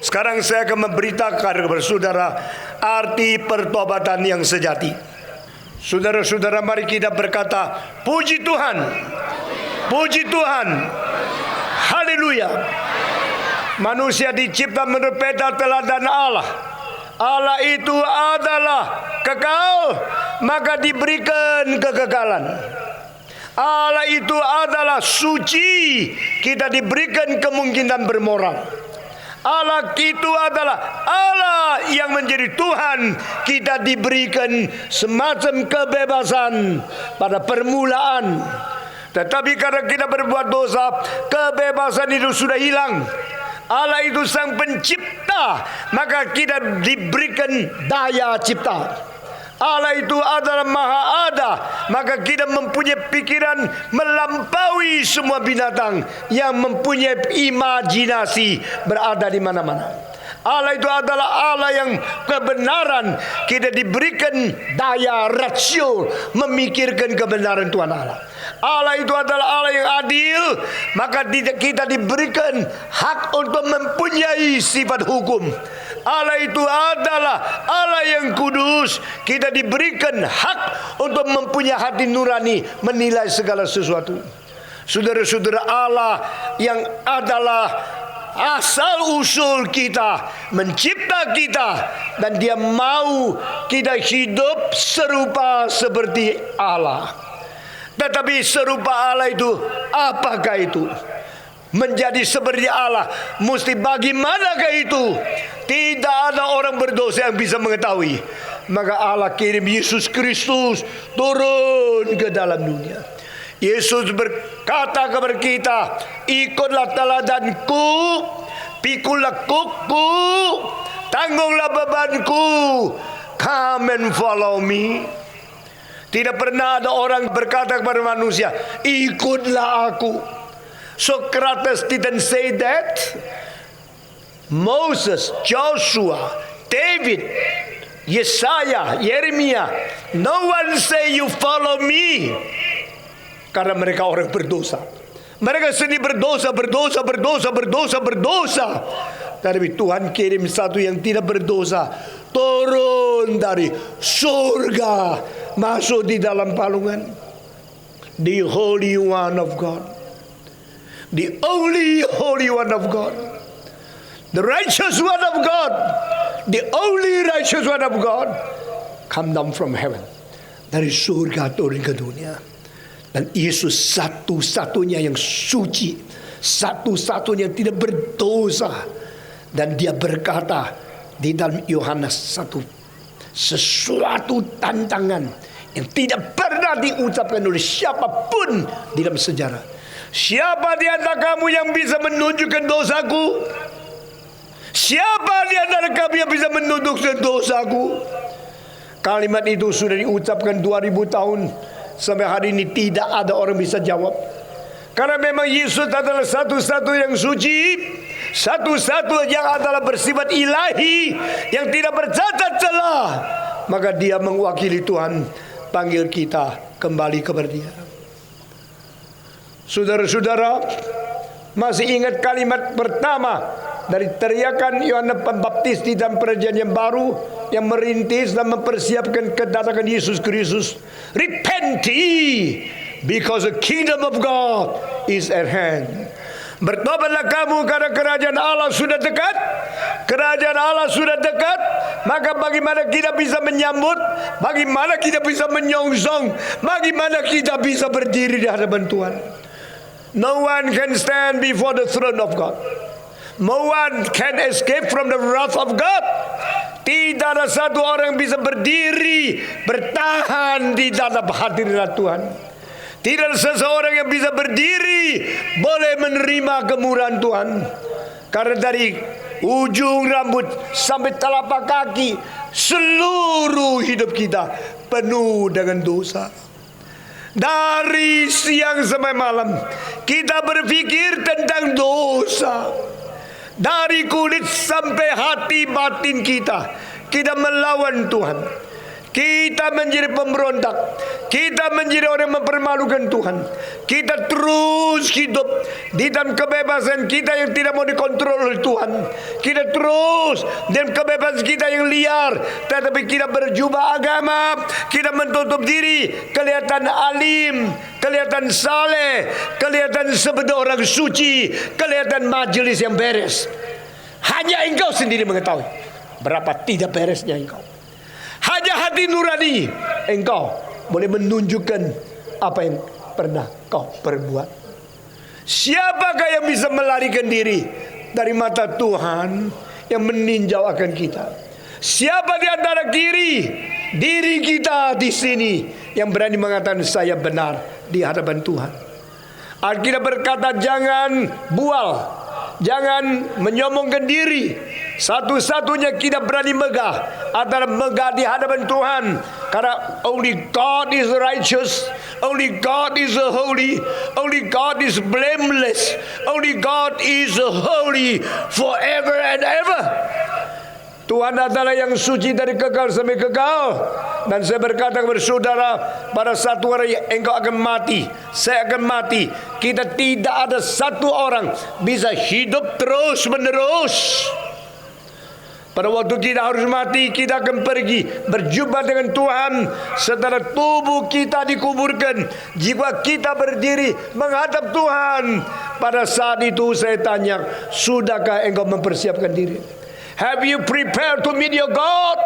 Sekarang saya akan memberitakan kepada saudara arti pertobatan yang sejati. Saudara-saudara, mari kita berkata, puji Tuhan, puji Tuhan, haleluya. Manusia dicipta menurut peta teladan Allah. Allah itu adalah kekal, maka diberikan kekekalan. Allah itu adalah suci, kita diberikan kemungkinan bermoral. Allah itu adalah Allah yang menjadi Tuhan, kita diberikan semacam kebebasan pada permulaan. Tetapi karena kita berbuat dosa, kebebasan itu sudah hilang. Allah itu sang pencipta, maka kita diberikan daya cipta. Allah itu adalah maha ada, maka kita mempunyai pikiran melampaui semua binatang yang mempunyai imajinasi berada di mana-mana. Allah itu adalah Allah yang kebenaran, kita diberikan daya rasio memikirkan kebenaran Tuhan Allah. Allah itu adalah Allah yang adil, maka kita diberikan hak untuk mempunyai sifat hukum. Allah itu adalah Allah yang kudus, kita diberikan hak untuk mempunyai hati nurani menilai segala sesuatu. Saudara-saudara, Allah yang adalah asal usul kita, mencipta kita, dan Dia mau kita hidup serupa seperti Allah. Tetapi serupa Allah itu apakah itu? Menjadi seperti Allah mesti bagaimanakah itu? Tidak ada orang berdosa yang bisa mengetahui. Maka Allah kirim Yesus Kristus turun ke dalam dunia. Yesus berkata kepada kita, ikutlah teladanku, Pikulah kuku, tanggunglah bebanku. Come and follow me. Tidak pernah ada orang berkata kepada manusia, ikutlah aku. Socrates didn't say that. Moses, Joshua, David, Yesaya, Yeremia, no one say you follow me. Karena mereka orang berdosa. Mereka sendiri berdosa. Tapi Tuhan kirim satu yang tidak berdosa, turun dari surga, masuk di dalam palungan. The Holy One of God, the only Holy One of God, the righteous One of God, the only righteous One of God, come down from heaven. Dari surga turun ke dunia. Dan Yesus satu-satunya yang suci, satu-satunya yang tidak berdosa. Dan dia berkata di dalam Yohanes 1, sesuatu tantangan yang tidak pernah diucapkan oleh siapapun di dalam sejarah. Siapa di antara kamu yang bisa menunjukkan dosaku? Siapa di antara kamu yang bisa menunjukkan dosaku? Kalimat itu sudah diucapkan 2000 tahun. Sampai hari ini tidak ada orang bisa jawab. Karena memang Yesus adalah satu-satu yang suci, satu-satu yang adalah bersifat ilahi, yang tidak bercacat celah. Maka dia mewakili Tuhan, panggil kita kembali kepada dia. Saudara-saudara, masih ingat kalimat pertama dari teriakan Yohanes Pembaptis di dalam perjanjian baru yang merintis dan mempersiapkan kedatangan Yesus Kristus? Repent ye, because the kingdom of God is at hand. Bertobatlah kamu karena kerajaan Allah sudah dekat. Kerajaan Allah sudah dekat. Maka bagaimana kita bisa menyambut? Bagaimana kita bisa menyongsong? Bagaimana kita bisa berdiri di hadapan Tuhan? No one can stand before the throne of God. No one can escape from the wrath of God. Tidak ada satu orang yang bisa berdiri, bertahan di dalam hadirat Tuhan. Tidak ada seseorang yang bisa berdiri, boleh menerima kemurahan Tuhan. Karena dari ujung rambut sampai telapak kaki, seluruh hidup kita penuh dengan dosa. Dari siang sampai malam kita berpikir tentang dosa. Dari kulit sampai hati batin kita melawan Tuhan. Kita menjadi pemberontak. Kita menjadi orang yang mempermalukan Tuhan. Kita terus hidup di dalam kebebasan kita yang tidak mau dikontrol oleh Tuhan. Kita terus dalam kebebasan kita yang liar. Tetapi kita berjubah agama, kita menutup diri, kelihatan alim, kelihatan saleh, kelihatan seperti orang suci, kelihatan majelis yang beres. Hanya engkau sendiri mengetahui berapa tidak beresnya engkau. Hanya hati nurani engkau boleh menunjukkan apa yang pernah kau perbuat. Siapakah yang bisa melarikan diri dari mata Tuhan yang meninjau akan kita? Siapa di antara diri kita di sini yang berani mengatakan saya benar di hadapan Tuhan? Alkitab berkata jangan bual, jangan menyombongkan diri. Satu-satunya kita berani megah adalah megah di hadapan Tuhan. Karena only God is righteous, only God is holy, only God is blameless, only God is holy forever and ever. Tuhan adalah yang suci dari kekal sampai kekal. Dan saya berkata kepada saudara, pada satu hari engkau akan mati, saya akan mati. Kita tidak ada satu orang bisa hidup terus menerus. Pada waktu kita harus mati, kita akan pergi berjumpa dengan Tuhan. Setelah tubuh kita dikuburkan, jiwa kita berdiri menghadap Tuhan. Pada saat itu saya tanya, sudahkah engkau mempersiapkan diri? Have you prepared to meet your God?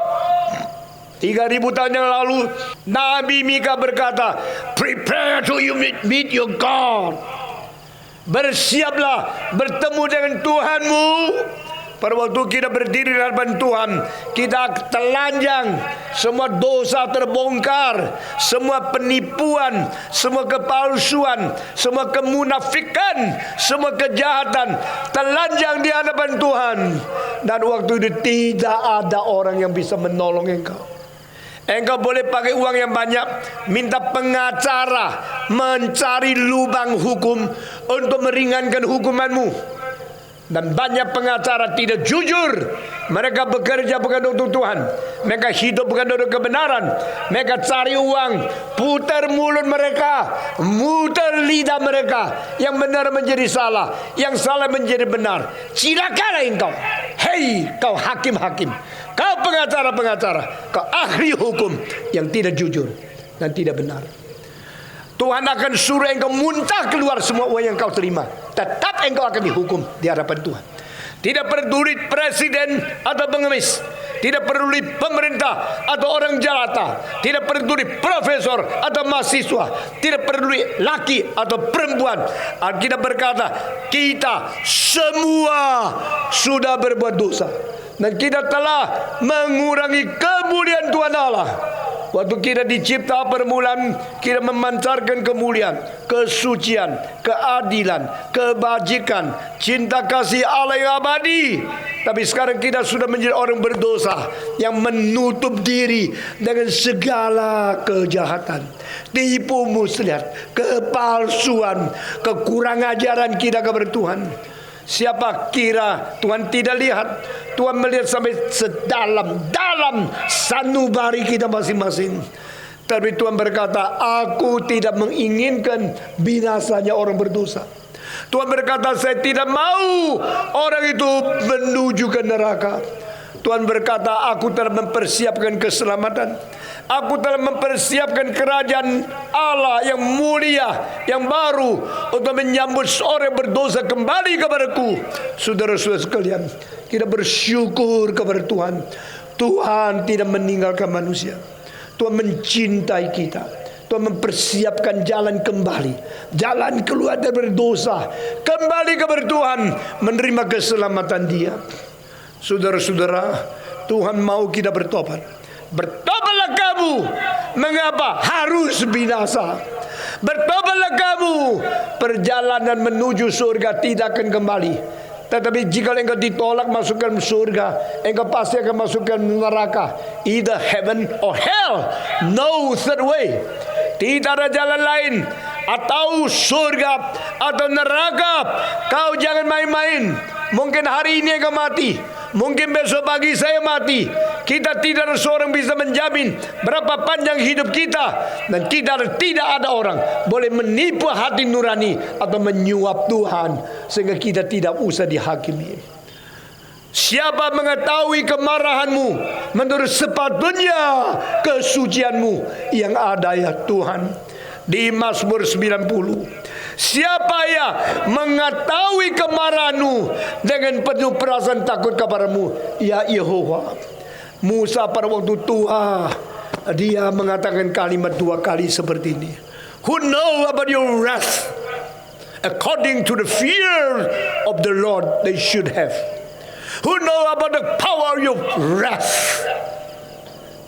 3000 tahun yang lalu Nabi Mika berkata, prepare to you meet your God. Bersiaplah bertemu dengan Tuhanmu. Pada waktu kita berdiri di hadapan Tuhan, kita telanjang, semua dosa terbongkar, semua penipuan, semua kepalsuan, semua kemunafikan, semua kejahatan telanjang di hadapan Tuhan. Dan waktu itu tidak ada orang yang bisa menolong engkau. Engkau boleh pakai uang yang banyak, minta pengacara, mencari lubang hukum untuk meringankan hukumanmu. Dan banyak pengacara tidak jujur. Mereka bekerja bukan untuk Tuhan. Mereka hidup bukan untuk kebenaran. Mereka cari uang, putar mulut mereka, mutar lidah mereka. Yang benar menjadi salah, yang salah menjadi benar. Celakalah engkau. Hei kau hakim-hakim, kau pengacara-pengacara, kau ahli hukum yang tidak jujur dan tidak benar. Tuhan akan suruh engkau muntah keluar semua uang yang kau terima. Tetap engkau akan dihukum di hadapan Tuhan. Tidak peduli presiden atau pengemis, tidak peduli pemerintah atau orang jalata, tidak peduli profesor atau mahasiswa, tidak peduli laki atau perempuan. Alkitab berkata, kita semua sudah berbuat dosa dan kita telah mengurangi kemuliaan Tuhan Allah. Waktu kita dicipta permulaan, kita memancarkan kemuliaan, kesucian, keadilan, kebajikan, cinta kasih Allah yang abadi. Tapi sekarang kita sudah menjadi orang berdosa yang menutup diri dengan segala kejahatan, tipu muslihat, kepalsuan, kekurang ajaran kita kepada Tuhan. Siapa kira Tuhan tidak lihat? Tuhan melihat sampai sedalam-dalam sanubari kita masing-masing. Tapi Tuhan berkata, aku tidak menginginkan binasanya orang berdosa. Tuhan berkata, saya tidak mau orang itu menuju ke neraka. Tuhan berkata, aku telah mempersiapkan keselamatan. Aku telah mempersiapkan kerajaan Allah yang mulia, yang baru, untuk menyambut seorang berdosa kembali kepadaku. Saudara-saudara sekalian, kita bersyukur kepada Tuhan. Tuhan tidak meninggalkan manusia. Tuhan mencintai kita. Tuhan mempersiapkan jalan kembali, jalan keluar dari berdosa, kembali kepada Tuhan, menerima keselamatan Dia. Saudara-saudara, Tuhan mau kita bertobat. Bertobatlah kamu. Mengapa harus binasa? Bertobatlah kamu. Perjalanan menuju surga tidak akan kembali. Tetapi jika engkau ditolak masukkan surga, engkau pasti akan masukkan neraka. Either heaven or hell. No third way. Tidak ada jalan lain. Atau surga atau neraka. Kau jangan main-main. Mungkin hari ini engkau mati, mungkin besok pagi saya mati. Kita tidak ada seorang bisa menjamin berapa panjang hidup kita. Dan tidak ada orang boleh menipu hati nurani atau menyuap Tuhan sehingga kita tidak usah dihakimi. Siapa mengetahui kemarahanmu menurut sepatutnya kesucianmu yang ada ya Tuhan. Di Mazmur 90, siapa ya mengetahui kemarahanmu dengan penuh perasaan takut kepadamu ya Yehova. Musa pada waktu tua, dia mengatakan kalimat 2 kali seperti ini. Who know about your wrath? According to the fear of the Lord they should have. Who know about the power of your wrath?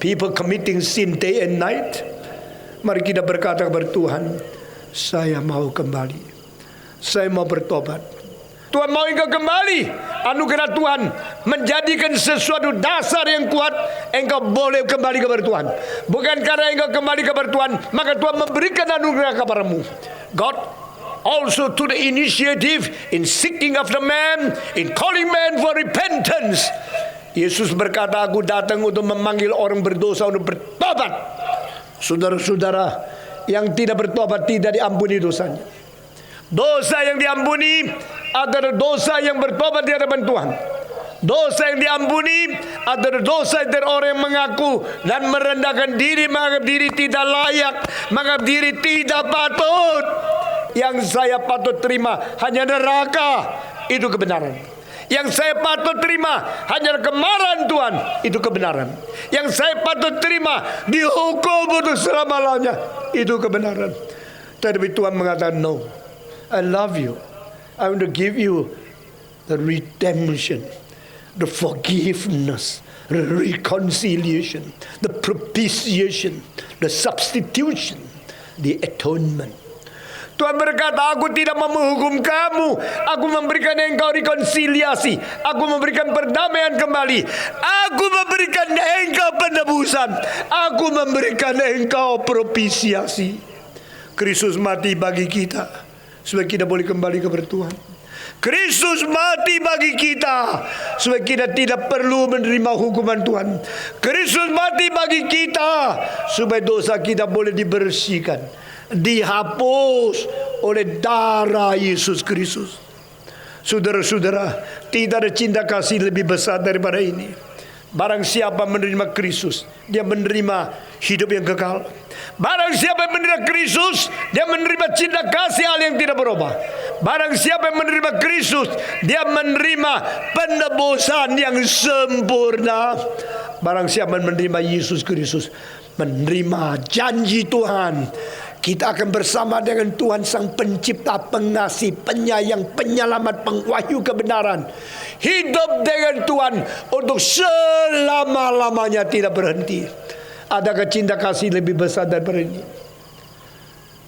People committing sin day and night. Mari kita berkata kepada Tuhan, saya mau kembali. Saya mau bertobat. Tuhan mau engkau kembali. Anugerah Tuhan menjadikan sesuatu dasar yang kuat. Engkau boleh kembali kepada Tuhan. Bukan karena engkau kembali kepada Tuhan, maka Tuhan memberikan anugerah kepadamu. God also to the initiative in seeking after man, in calling man for repentance. Yesus berkata, aku datang untuk memanggil orang berdosa untuk bertobat. Saudara-saudara, yang tidak bertobat tidak diampuni dosanya. Dosa yang diampuni adalah dosa yang bertobat di hadapan Tuhan. Dosa yang diampuni adalah dosa dari orang yang mengaku dan merendahkan diri, menganggap diri tidak layak, menganggap diri tidak patut. Yang saya patut terima hanya neraka, itu kebenaran. Yang saya patut terima hanya kemarahan Tuhan, itu kebenaran. Yang saya patut terima dihukum untuk selama-lamanya, itu kebenaran. Tapi Tuhan mengatakan, no, I love you. I want to give you the redemption. the forgiveness, the reconciliation, the propitiation, the substitution, the atonement. Tuhan berkata, aku tidak mau menghukum kamu. Aku memberikan engkau rekonsiliasi. Aku memberikan perdamaian kembali. Aku memberikan engkau penebusan. Aku memberikan engkau propisiasi. Kristus mati bagi kita supaya kita boleh kembali kepada Tuhan. Kristus mati bagi kita supaya kita tidak perlu menerima hukuman Tuhan. Kristus mati bagi kita supaya dosa kita boleh dibersihkan, dihapus oleh darah Yesus Kristus. Saudara-saudara, tidak ada cinta kasih lebih besar daripada ini. Barang siapa menerima Kristus, dia menerima hidup yang kekal. Barang siapa yang menerima Kristus, dia menerima cinta kasih Allah yang tidak berubah. Barang siapa yang menerima Kristus, dia menerima penebusan yang sempurna. Barang siapa yang menerima Yesus Kristus, menerima janji Tuhan, kita akan bersama dengan Tuhan Sang Pencipta, Pengasih, Penyayang, Penyelamat, Pengwahyu kebenaran. Hidup dengan Tuhan untuk selama-lamanya, tidak berhenti. Adakah cinta kasih lebih besar daripada ini?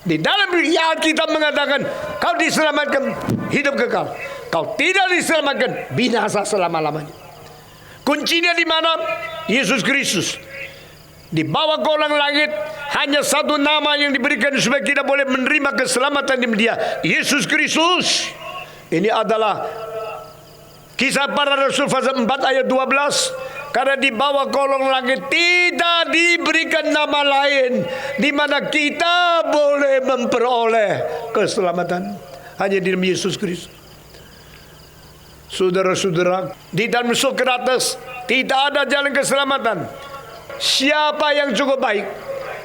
Di dalam ayat kita mengatakan, kau diselamatkan hidup kekal, kau tidak diselamatkan binasa selama-lamanya. Kuncinya di mana? Yesus Kristus. Di bawah kolong langit hanya satu nama yang diberikan supaya kita boleh menerima keselamatan di Dia, Yesus Kristus. Ini adalah Kisah Para Rasul pasal 4 ayat 12. Karena di bawah kolong langit tidak diberikan nama lain di mana kita boleh memperoleh keselamatan, hanya di dalam Yesus Kristus. Saudara-saudara, di dalam Sokrates tidak ada jalan keselamatan. Siapa yang cukup baik,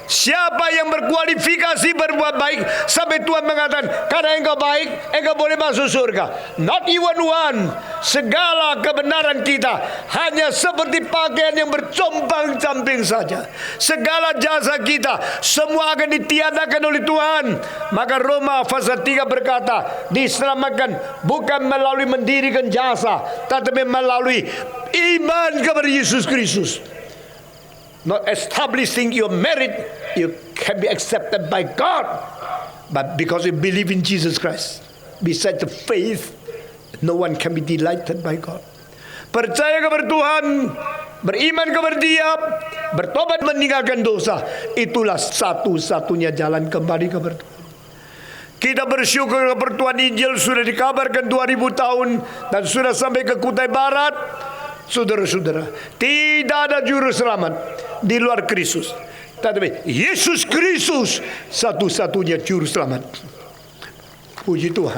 siapa yang berkualifikasi berbuat baik sampai Tuhan mengatakan, karena engkau baik, engkau boleh masuk surga. Not even one. Segala kebenaran kita hanya seperti pakaian yang bercompang-camping saja. Segala jasa kita semua akan ditiadakan oleh Tuhan. Maka Roma pasal 3 berkata, diselamatkan bukan melalui mendirikan jasa, tetapi melalui iman kepada Yesus Kristus. Not establishing your merit, you can be accepted by God, but because you believe in Jesus Christ, besides the faith, no one can be delighted by God. Percaya kepada Tuhan, beriman kepada Dia, bertobat meninggalkan dosa, itulah satu-satunya jalan kembali kepada Tuhan. Kita bersyukur kepada Tuhan, Injil sudah dikabarkan 2000 tahun dan sudah sampai ke Kutai Barat. Saudara-saudara, tidak ada juru selamat di luar Kristus, tetapi Yesus Kristus satu-satunya juru selamat. Puji Tuhan.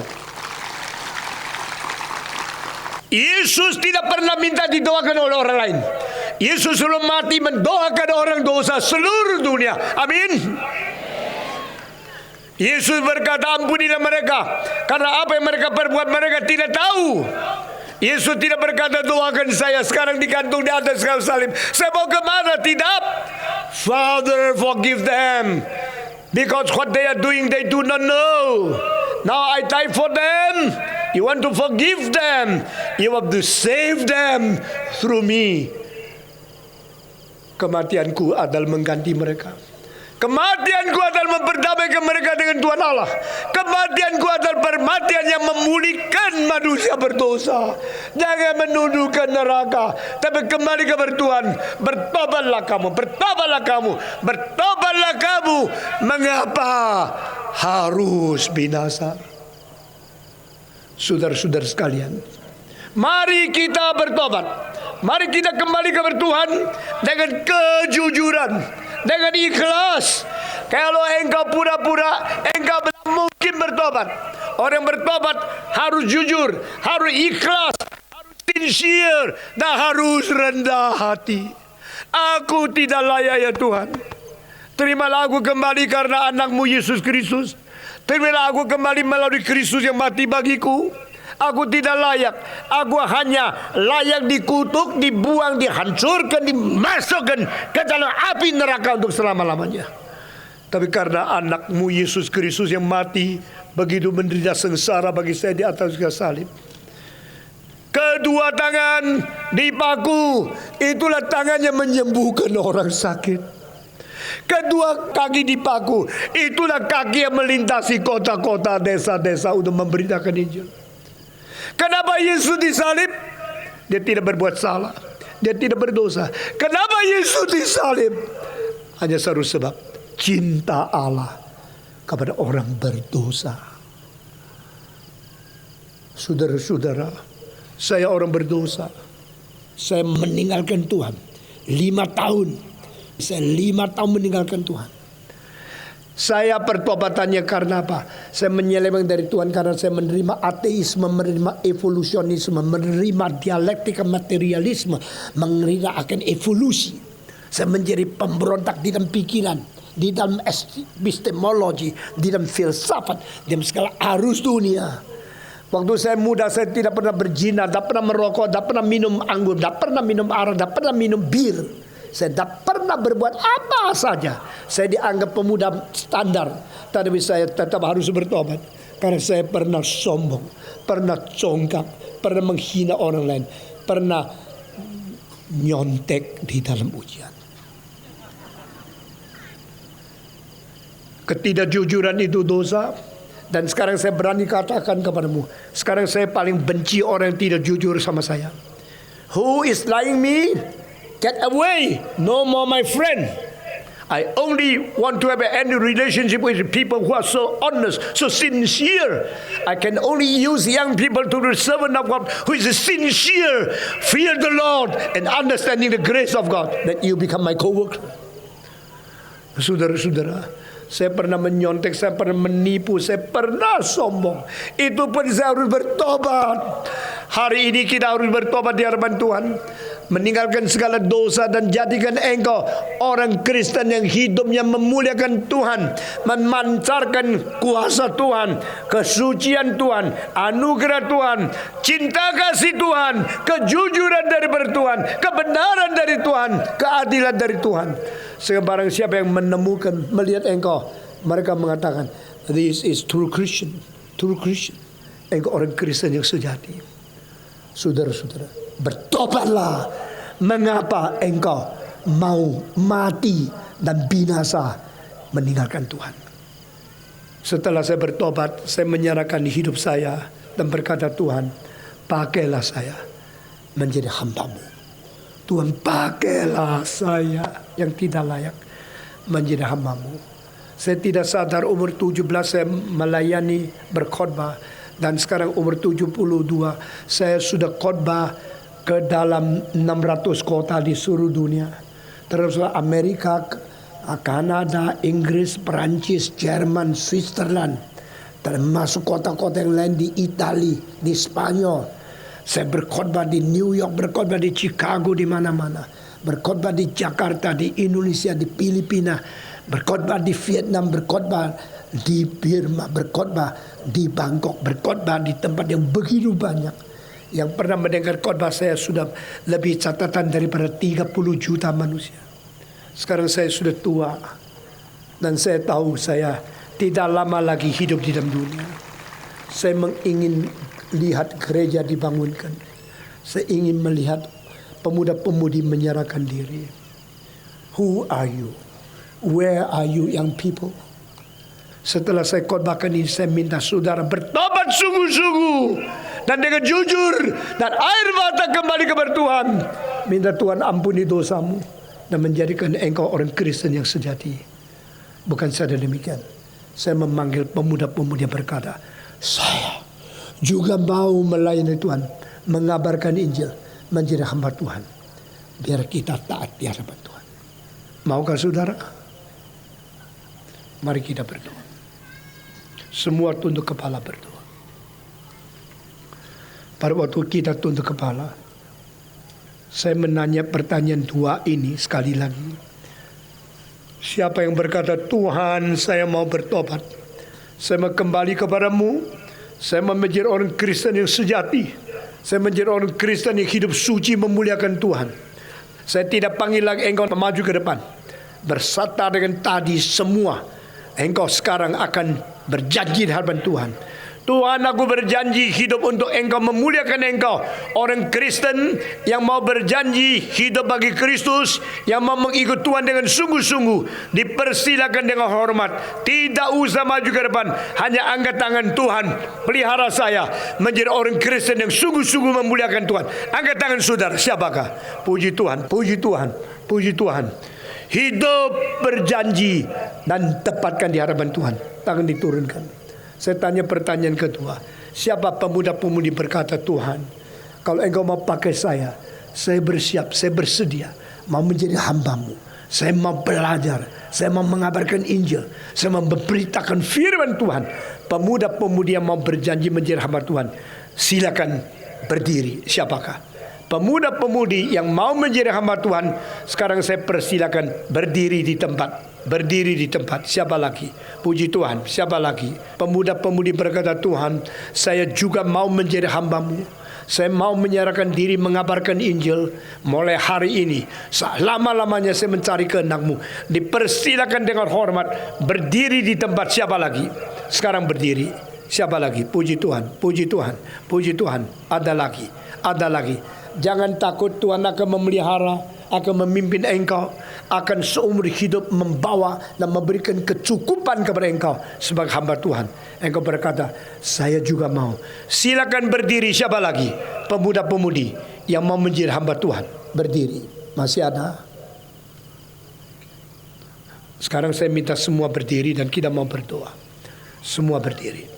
Yesus tidak pernah minta didoakan oleh orang lain. Yesus sebelum mati mendoakan orang dosa seluruh dunia. Amin. Yesus berkata, ampunilah mereka, karena apa yang mereka perbuat mereka tidak tahu. Yesus tidak berkata, doakan saya sekarang digantung di atas kayu salib, saya mau kemana? Tidak. Father, forgive them, because what they are doing they do not know. Now I die for them. You want to forgive them, you have to save them through me. Kematianku adalah mengganti mereka. Kematianku adalah memperdamaikan mereka dengan Tuhan Allah. Kematianku adalah permatian yang memulihkan manusia berdosa. Jangan menuju ke neraka, tapi kembali kepada Tuhan. Bertobatlah kamu, bertobatlah kamu, bertobatlah kamu. Mengapa harus binasa? Saudara-saudara sekalian, mari kita bertobat. Mari kita kembali kepada Tuhan dengan kejujuran, dengan ikhlas. Kalau engkau pura-pura, engkau belum mungkin bertobat. Orang bertobat harus jujur, harus ikhlas, harus sincere, dan harus rendah hati. Aku tidak layak ya Tuhan. Terimalah aku kembali karena anakmu Yesus Kristus. Terimalah aku kembali melalui Kristus yang mati bagiku. Aku tidak layak. Aku hanya layak dikutuk, dibuang, dihancurkan, dimasukkan ke dalam api neraka untuk selama-lamanya. Tapi karena anakmu Yesus Kristus yang mati begitu menderita sengsara bagi saya di atas kayu salib, kedua tangan Dipaku, itulah tangannya menyembuhkan orang sakit. Kedua kaki dipaku, itulah kaki yang melintasi kota-kota, desa-desa untuk memberitakan Injil. Kenapa Yesus disalib? Dia tidak berbuat salah, dia tidak berdosa. Kenapa Yesus disalib? Hanya satu sebab, cinta Allah kepada orang berdosa. Saudara-saudara, saya orang berdosa. Saya meninggalkan Tuhan 5 tahun. Saya 5 tahun meninggalkan Tuhan. Saya pertobatannya karena apa? Saya menyeleweng dari Tuhan karena saya menerima ateisme, menerima evolusionisme, menerima dialektika materialisme, menerima akan evolusi. Saya menjadi pemberontak di dalam pikiran, di dalam epistemologi, di dalam filsafat, di dalam segala arus dunia. Waktu saya muda, saya tidak pernah berzina, tidak pernah merokok, tidak pernah minum anggur, tidak pernah minum arak, tidak pernah minum bir. Saya tidak pernah berbuat apa saja. Saya dianggap pemuda standar. Tapi saya tetap harus bertobat. Karena saya pernah sombong, pernah congkak, pernah menghina orang lain, pernah nyontek di dalam ujian. Ketidakjujuran itu dosa. Dan sekarang saya berani katakan kepadamu, sekarang saya paling benci orang yang tidak jujur sama saya. Who is lying me? Get away! No more my friend. I only want to have any relationship with people who are so honest, so sincere. I can only use young people to the servant of God who is sincere, fear the Lord, and understanding the grace of God. That you become my co-worker. Saudara-saudara, saya pernah menyontek, saya pernah menipu, saya pernah sombong. Itu pun saya harus bertobat. Hari ini kita harus bertobat di hadapan Tuhan. Meninggalkan segala dosa dan jadikan engkau orang Kristen yang hidupnya memuliakan Tuhan, memancarkan kuasa Tuhan, kesucian Tuhan, anugerah Tuhan, cinta kasih Tuhan, kejujuran dari Tuhan, kebenaran dari Tuhan, keadilan dari Tuhan. Sehingga barang siapa yang menemukan, melihat engkau, mereka mengatakan, this is true Christian, true Christian. Engkau orang Kristen yang sejati. Saudara-saudara, bertobatlah. Mengapa engkau mau mati dan binasa meninggalkan Tuhan? Setelah saya bertobat, saya menyerahkan hidup saya dan berkata, Tuhan, pakailah saya menjadi hamba-Mu. Tuhan, pakailah saya yang tidak layak menjadi hamba-Mu. Saya tidak sadar umur 17 saya melayani berkhotbah, dan sekarang umur 72 saya sudah khotbah ke dalam 600 kota di seluruh dunia. Terus Amerika, Kanada, Inggris, Perancis, Jerman, Switzerland, termasuk kota-kota yang lain di Italia, di Spanyol. Saya berkhotbah di New York, berkhotbah di Chicago, di mana-mana. Berkhotbah di Jakarta, di Indonesia, di Filipina, berkhotbah di Vietnam, berkhotbah di Burma, berkhotbah di Bangkok, berkhotbah di tempat yang begitu banyak. Yang pernah mendengar khotbah saya sudah lebih catatan daripada 30 juta manusia. Sekarang saya sudah tua dan saya tahu saya tidak lama lagi hidup di dalam dunia. Saya ingin lihat gereja dibangunkan. Saya ingin melihat pemuda-pemudi menyerahkan diri. Who are you? Where are you, young people? Setelah saya khotbahkan ini, saya minta saudara bertobat sungguh-sungguh dan dengan jujur, dan air mata kembali kepada Tuhan. Minta Tuhan ampuni dosamu dan menjadikan engkau orang Kristen yang sejati. Bukan saja demikian, saya memanggil pemuda-pemudi yang berkata, saya juga mau melayani Tuhan, mengabarkan Injil, menjadi hamba Tuhan. Biar kita taat di hadapan Tuhan. Maukah saudara? Mari kita berdoa. Semua tunduk kepala berdoa. Pada waktu kita tunduk kepala, saya menanya pertanyaan dua ini sekali lagi. Siapa yang berkata, Tuhan, saya mau bertobat, saya mau kembali kepadamu, saya mau menjadi orang Kristen yang sejati, saya menjadi orang Kristen yang hidup suci memuliakan Tuhan. Saya tidak panggil lagi engkau maju ke depan. Bersata dengan tadi semua, engkau sekarang akan berjanji di hadapan Tuhan. Tuhan, aku berjanji hidup untuk Engkau, memuliakan Engkau. Orang Kristen yang mau berjanji hidup bagi Kristus, yang mau mengikut Tuhan dengan sungguh-sungguh, dipersilakan dengan hormat. Tidak usah maju ke depan, hanya angkat tangan. Tuhan, pelihara saya menjadi orang Kristen yang sungguh-sungguh memuliakan Tuhan. Angkat tangan saudara, siapakah? Puji Tuhan, puji Tuhan, puji Tuhan. Hidup berjanji dan tepatkan di hadapan Tuhan. Tangan diturunkan. Saya tanya pertanyaan kedua. Siapa pemuda-pemudi berkata, Tuhan, kalau Engkau mau pakai saya bersiap, saya bersedia mau menjadi hamba-Mu. Saya mau belajar, saya mau mengabarkan Injil, saya mau memberitakan firman Tuhan. Pemuda-pemudi yang mau berjanji menjadi hamba Tuhan, silakan berdiri. Siapakah? Pemuda-pemudi yang mau menjadi hamba Tuhan, sekarang saya persilakan berdiri di tempat. Berdiri di tempat. Siapa lagi? Puji Tuhan. Siapa lagi? Pemuda-pemudi berkata, Tuhan, saya juga mau menjadi hamba-Mu. Saya mau menyerahkan diri mengabarkan Injil. Mulai hari ini, selama-lamanya saya mencari kehendak-Mu. Dipersilakan dengan hormat berdiri di tempat. Siapa lagi? Sekarang berdiri. Siapa lagi? Puji Tuhan. Puji Tuhan. Puji Tuhan. Ada lagi. Ada lagi. Jangan takut, Tuhan akan memelihara, akan memimpin engkau, akan seumur hidup membawa dan memberikan kecukupan kepada engkau sebagai hamba Tuhan. Engkau berkata, saya juga mau. Silakan berdiri. Siapa lagi? Pemuda-pemudi yang mau menjadi hamba Tuhan, berdiri. Masih ada? Sekarang saya minta semua berdiri dan kita mau berdoa. Semua berdiri.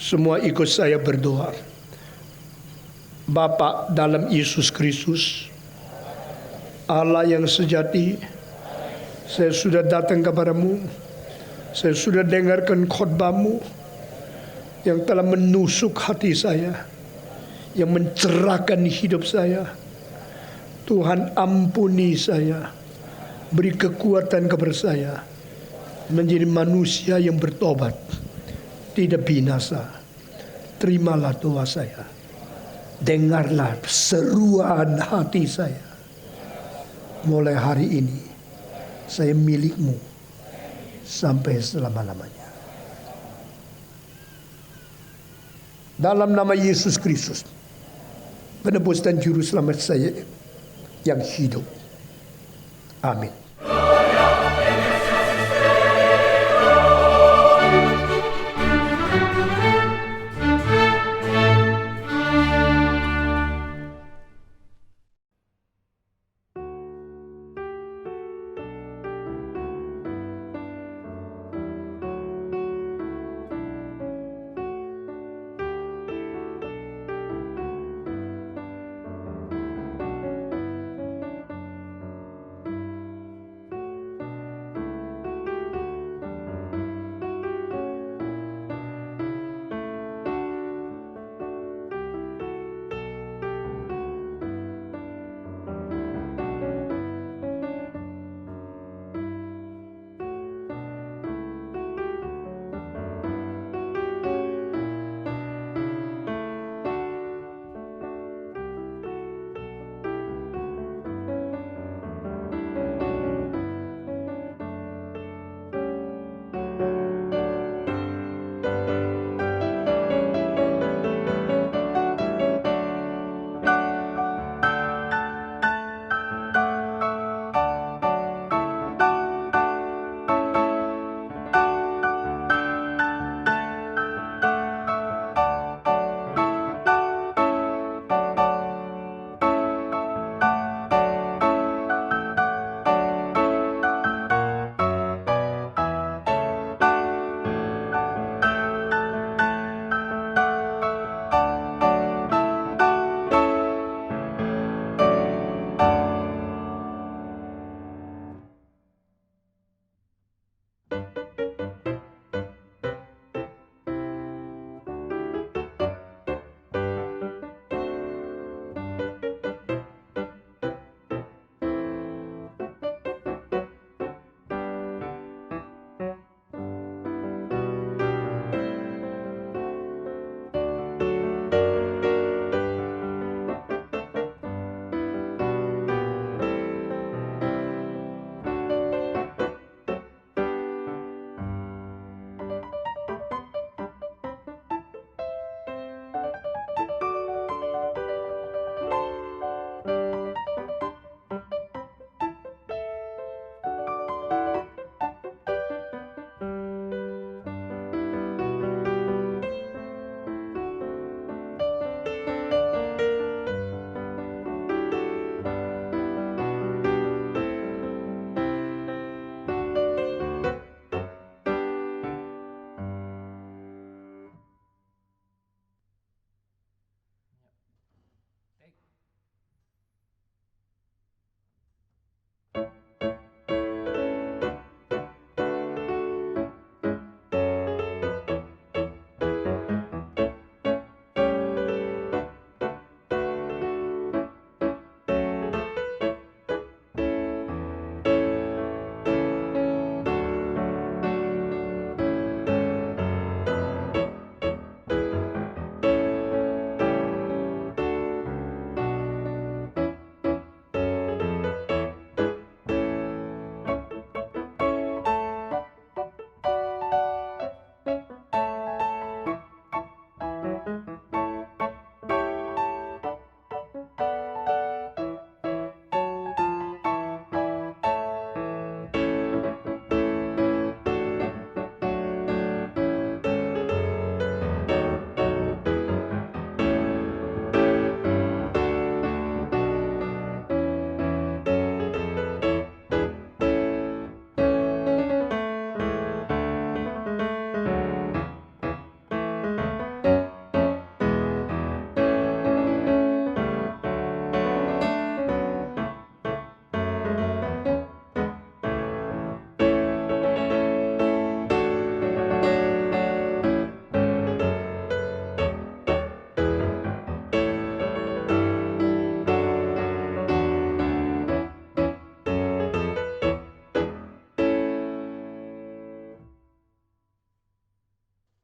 Semua ikut saya berdoa. Bapa dalam Yesus Kristus, Allah yang sejati, saya sudah datang kepadamu. Saya sudah dengarkan khotbah-Mu yang telah menusuk hati saya, yang mencerahkan hidup saya. Tuhan, ampuni saya, beri kekuatan kepada saya menjadi manusia yang bertobat, tidak binasa. Terimalah doa saya. Dengarlah seruan hati saya. Mulai hari ini saya milik-Mu sampai selama-lamanya. Dalam nama Yesus Kristus, penebus dan juru selamat saya yang hidup. Amin.